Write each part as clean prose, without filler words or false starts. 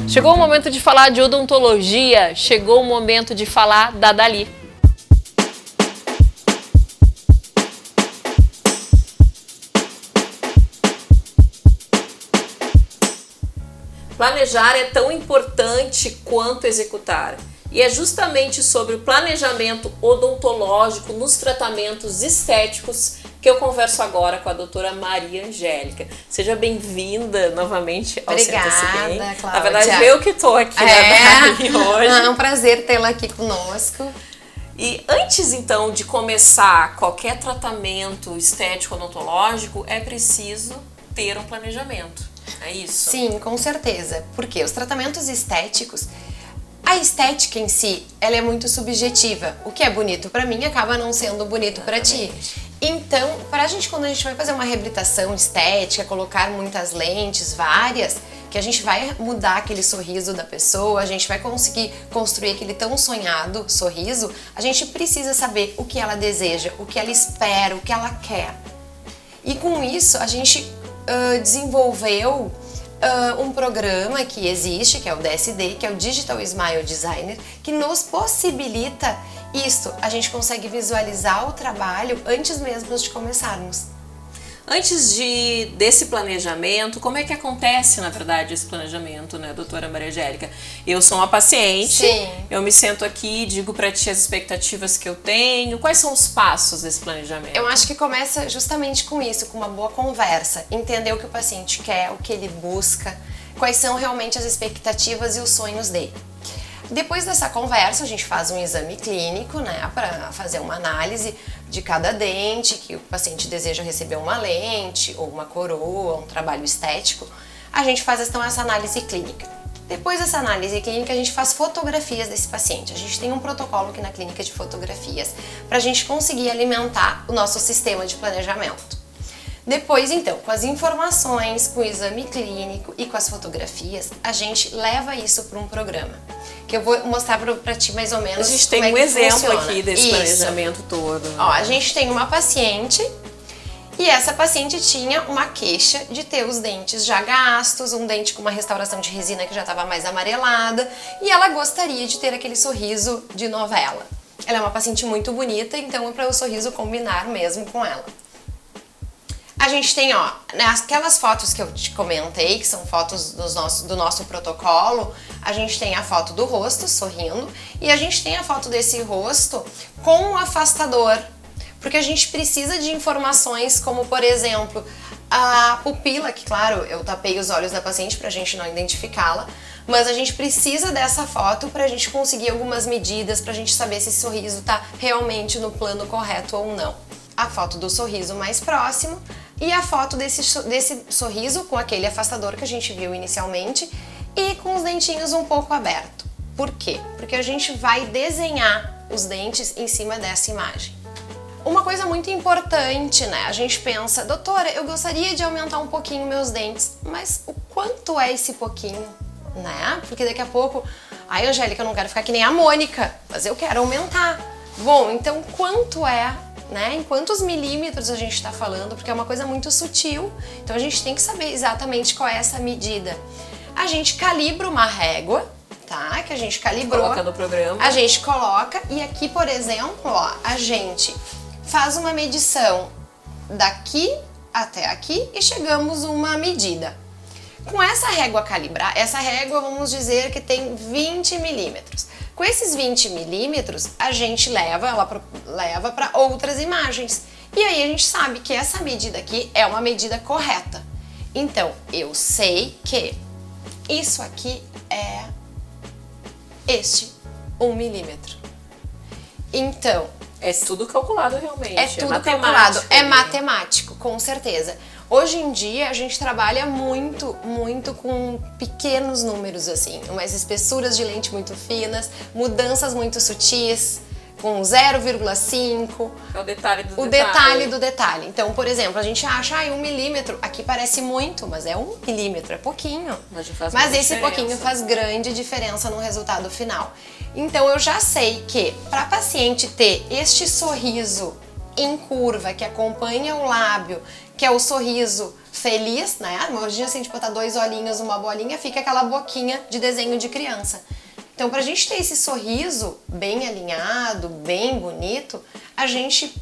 Chegou o momento de falar de odontologia, chegou o momento de falar da Dali. Planejar é tão importante quanto executar. E é justamente sobre o planejamento odontológico nos tratamentos estéticos que eu converso agora com a doutora Maria Angélica. Seja bem-vinda novamente ao Senta-se Bem. Cláudia. Na verdade, eu que estou aqui na Dali hoje. É um prazer tê-la aqui conosco. E antes, então, de começar qualquer tratamento estético odontológico, é preciso ter um planejamento. É isso? Sim, com certeza. Porque os tratamentos estéticos, a estética em si, ela é muito subjetiva. O que é bonito pra mim acaba não sendo bonito pra ti. Então, quando a gente vai fazer uma reabilitação estética, colocar muitas lentes, várias, que a gente vai mudar aquele sorriso da pessoa, a gente vai conseguir construir aquele tão sonhado sorriso, a gente precisa saber o que ela deseja, o que ela espera, o que ela quer. E com isso, a gente desenvolveu um programa que existe, que é o DSD, que é o Digital Smile Designer, que nos possibilita isso. A gente consegue visualizar o trabalho antes mesmo de começarmos. Antes desse planejamento, como é que acontece, na verdade, esse planejamento, né, doutora Maria Angélica? Eu sou uma paciente, Sim. Eu me sento aqui e digo para ti as expectativas que eu tenho. Quais são os passos desse planejamento? Eu acho que começa justamente com isso, com uma boa conversa. Entender o que o paciente quer, o que ele busca, quais são realmente as expectativas e os sonhos dele. Depois dessa conversa, a gente faz um exame clínico, né, para fazer uma análise de cada dente, que o paciente deseja receber uma lente ou uma coroa, um trabalho estético. A gente faz então essa análise clínica. Depois dessa análise clínica, a gente faz fotografias desse paciente. A gente tem um protocolo aqui na clínica de fotografias para a gente conseguir alimentar o nosso sistema de planejamento. Depois, então, com as informações, com o exame clínico e com as fotografias, a gente leva isso para um programa, que eu vou mostrar para ti mais ou menos. A gente tem um exemplo aqui desse planejamento todo. Ó, a gente tem uma paciente e essa paciente tinha uma queixa de ter os dentes já gastos, um dente com uma restauração de resina que já estava mais amarelada e ela gostaria de ter aquele sorriso de novela. Ela é uma paciente muito bonita, então é para o sorriso combinar mesmo com ela. A gente tem, ó, aquelas fotos que eu te comentei, que são fotos do nosso protocolo, a gente tem a foto do rosto sorrindo e a gente tem a foto desse rosto com um afastador, porque a gente precisa de informações como, por exemplo, a pupila, que claro, eu tapei os olhos da paciente pra gente não identificá-la, mas a gente precisa dessa foto pra gente conseguir algumas medidas, pra gente saber se esse sorriso tá realmente no plano correto ou não. A foto do sorriso mais próximo e a foto desse sorriso com aquele afastador que a gente viu inicialmente e com os dentinhos um pouco abertos. Por quê? Porque a gente vai desenhar os dentes em cima dessa imagem. Uma coisa muito importante, né? A gente pensa, doutora, eu gostaria de aumentar um pouquinho meus dentes, mas o quanto é esse pouquinho, né? Porque daqui a pouco, ai, Angélica, eu não quero ficar que nem a Mônica, mas eu quero aumentar. Bom, então quanto é? Né? Em quantos milímetros a gente está falando, porque é uma coisa muito sutil, então a gente tem que saber exatamente qual é essa medida. A gente calibra uma régua, tá? Que a gente calibrou. Coloca no programa. A gente coloca e aqui, por exemplo, ó, a gente faz uma medição daqui até aqui e chegamos a uma medida. Com essa régua calibrada, essa régua vamos dizer que tem 20 milímetros. Com esses 20 milímetros, a gente leva para outras imagens. E aí a gente sabe que essa medida aqui é uma medida correta. Então, eu sei que isso aqui é este 1 milímetro. Então... é tudo calculado realmente. É tudo calculado. É matemático, com certeza. Hoje em dia a gente trabalha muito com pequenos números assim, umas espessuras de lente muito finas, mudanças muito sutis, com 0,5. É o detalhe do detalhe. O detalhe do detalhe. Então, por exemplo, a gente acha, 1 milímetro, aqui parece muito, mas é 1 milímetro, é pouquinho. Mas esse pouquinho faz grande diferença no resultado final. Então, eu já sei que para a paciente ter este sorriso em curva, que acompanha o lábio, que é o sorriso feliz, né? Imagina se a gente botar 2 olhinhos numa bolinha, fica aquela boquinha de desenho de criança. Então, pra gente ter esse sorriso bem alinhado, bem bonito, a gente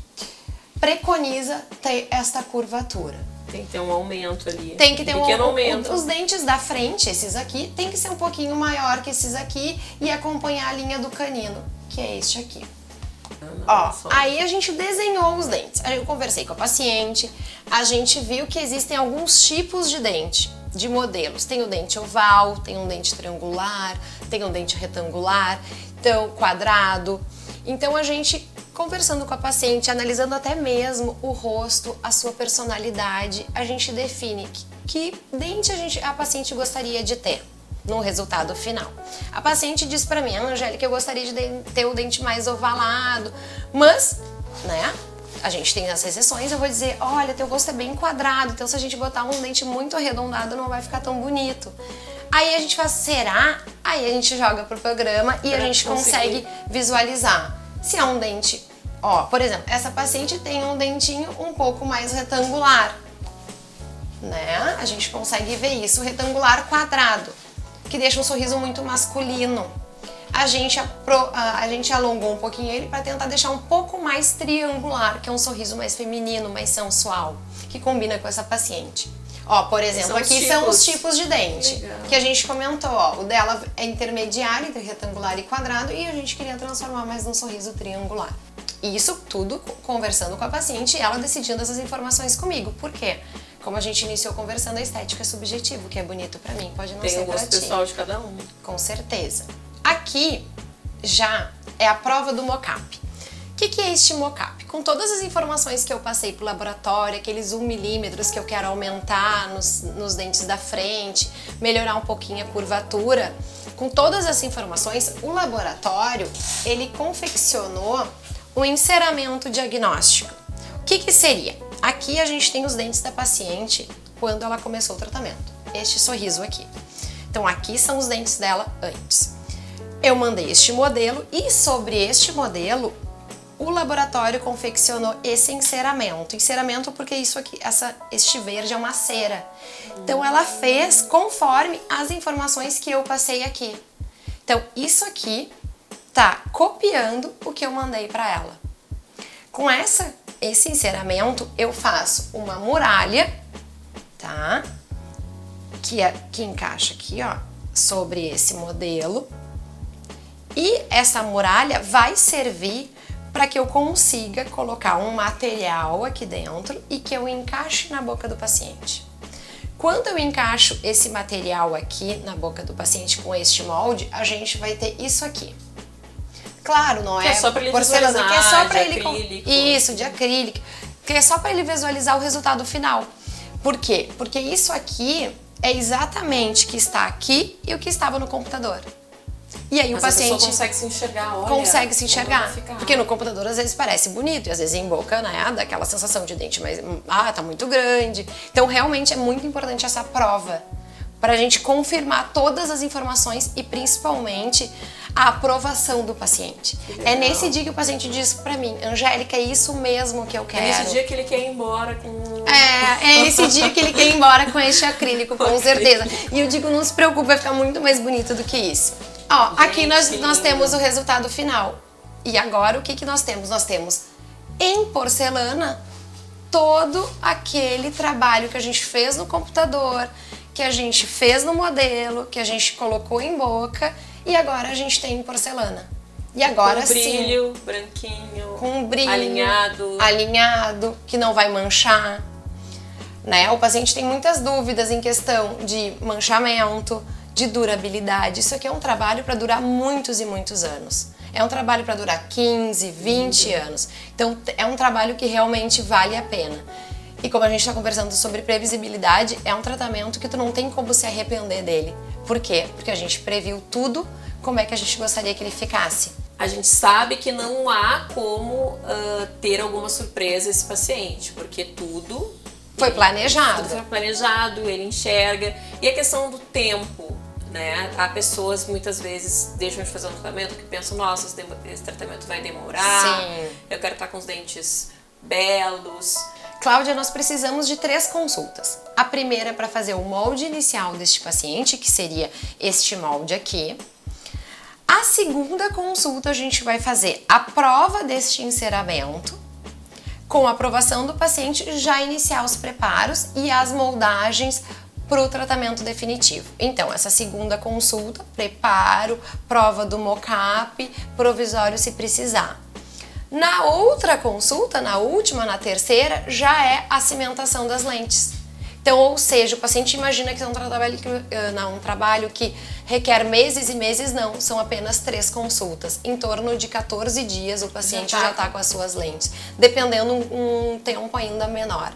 preconiza ter esta curvatura. Tem que ter um aumento ali. Tem que ter pequeno aumento. Os dentes da frente, esses aqui, tem que ser um pouquinho maior que esses aqui e acompanhar a linha do canino, que é este aqui. Ó, aí a gente desenhou os dentes. Eu conversei com a paciente, a gente viu que existem alguns tipos de dente, de modelos. Tem o dente oval, tem um dente triangular, tem um dente retangular, então quadrado. Então a gente, conversando com a paciente, analisando até mesmo o rosto, a sua personalidade, a gente define que dente a paciente gostaria de ter no resultado final. A paciente disse pra mim: Angélica, eu gostaria de ter o dente mais ovalado, mas, né, a gente tem as exceções, eu vou dizer, olha, teu rosto é bem quadrado, então se a gente botar um dente muito arredondado não vai ficar tão bonito. Aí a gente faz, será? Aí a gente joga pro programa e a gente consegue visualizar. Se é um dente, ó, por exemplo, essa paciente tem um dentinho um pouco mais retangular, né? A gente consegue ver isso, retangular quadrado, que deixa um sorriso muito masculino. A gente alongou um pouquinho ele para tentar deixar um pouco mais triangular, que é um sorriso mais feminino, mais sensual, que combina com essa paciente. Ó, por exemplo, aqui são os tipos de dente. Legal. Que a gente comentou, ó, o dela é intermediário entre retangular e quadrado e a gente queria transformar mais num sorriso triangular. Isso tudo conversando com a paciente e ela decidindo essas informações comigo. Por quê? Como a gente iniciou conversando, a estética é subjetivo, o que é bonito pra mim pode não ser pra ti. Tem o gosto pessoal de cada um. Com certeza. Aqui já é a prova do mocap. O que é este mocap? Com todas as informações que eu passei pro laboratório, aqueles 1 milímetros que eu quero aumentar nos dentes da frente, melhorar um pouquinho a curvatura, com todas essas informações, o laboratório, ele confeccionou um enceramento diagnóstico. O que seria? Aqui a gente tem os dentes da paciente quando ela começou o tratamento. Este sorriso aqui. Então aqui são os dentes dela antes. Eu mandei este modelo e sobre este modelo o laboratório confeccionou esse enceramento. Enceramento porque isso aqui, este verde é uma cera. Então ela fez conforme as informações que eu passei aqui. Então isso aqui tá copiando o que eu mandei para ela. Com esse enceramento eu faço uma muralha, tá? Que encaixa aqui, ó, sobre esse modelo. E essa muralha vai servir para que eu consiga colocar um material aqui dentro e que eu encaixe na boca do paciente. Quando eu encaixo esse material aqui na boca do paciente com este molde, a gente vai ter isso aqui. Claro, não é só para ele porcelana, visualizar, que é só para ele acrílico. Isso, de acrílico, que é só para ele visualizar o resultado final. Por quê? Porque isso aqui é exatamente o que está aqui e o que estava no computador. E aí o paciente a pessoa consegue se enxergar, olha, consegue se enxergar, porque no computador às vezes parece bonito e às vezes em boca, né, dá aquela sensação de dente, mas tá muito grande. Então realmente é muito importante essa prova para a gente confirmar todas as informações e principalmente a aprovação do paciente. É nesse dia que o paciente diz pra mim, Angélica, é isso mesmo que eu quero. É nesse dia que ele quer ir embora com... É nesse dia que ele quer ir embora com este acrílico, com certeza. E eu digo, não se preocupe, vai ficar muito mais bonito do que isso. Ó, gente, aqui nós temos o resultado final. E agora o que nós temos? Nós temos em porcelana todo aquele trabalho que a gente fez no computador, que a gente fez no modelo, que a gente colocou em boca e agora a gente tem em porcelana. E agora com brilho, branquinho, com um brilho alinhado, que não vai manchar, né? O paciente tem muitas dúvidas em questão de manchamento, de durabilidade. Isso aqui é um trabalho para durar muitos e muitos anos. É um trabalho para durar 15, 20 anos. Então é um trabalho que realmente vale a pena. E como a gente está conversando sobre previsibilidade, é um tratamento que tu não tem como se arrepender dele. Por quê? Porque a gente previu tudo, como é que a gente gostaria que ele ficasse. A gente sabe que não há como ter alguma surpresa esse paciente, porque tudo foi planejado. Tudo foi planejado, ele enxerga. E a questão do tempo, né? Há pessoas muitas vezes deixam de fazer um tratamento que pensam, nossa, esse tratamento vai demorar, Sim. eu quero estar com os dentes belos. Cláudia, nós precisamos de 3 consultas. A primeira é para fazer o molde inicial deste paciente, que seria este molde aqui. A segunda consulta a gente vai fazer a prova deste enceramento, com a aprovação do paciente já iniciar os preparos e as moldagens para o tratamento definitivo. Então, essa segunda consulta, preparo, prova do mockup, provisório se precisar. Na outra consulta, na última, na terceira, já é a cimentação das lentes. Então, ou seja, o paciente imagina que é um trabalho que requer meses e meses, não, são apenas 3 consultas. Em torno de 14 dias o paciente já está com as suas lentes, dependendo um tempo ainda menor.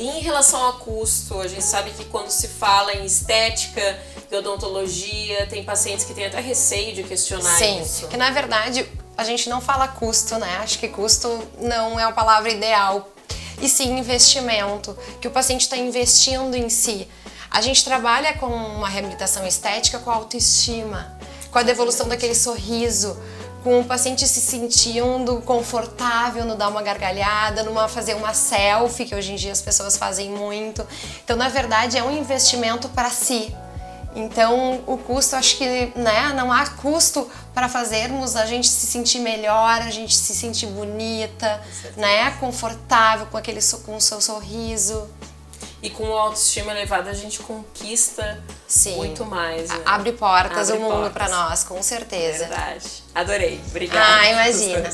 Em relação ao custo, a gente sabe que quando se fala em estética e odontologia, tem pacientes que têm até receio de questionar isso. Sim, que na verdade a gente não fala custo, né? Acho que custo não é a palavra ideal. E sim investimento, que o paciente está investindo em si. A gente trabalha com uma reabilitação estética com a autoestima, com a devolução daquele sorriso, com o paciente se sentindo confortável no dar uma gargalhada, fazer uma selfie, que hoje em dia as pessoas fazem muito. Então, na verdade, é um investimento para si. Então, o custo, acho que, né, não há custo para fazermos a gente se sentir melhor, a gente se sentir bonita, né, confortável com o seu sorriso. E com a autoestima elevada a gente conquista muito mais. Né? Abre portas, o mundo para nós, com certeza. Verdade. Adorei. Obrigada. Ah, imagina.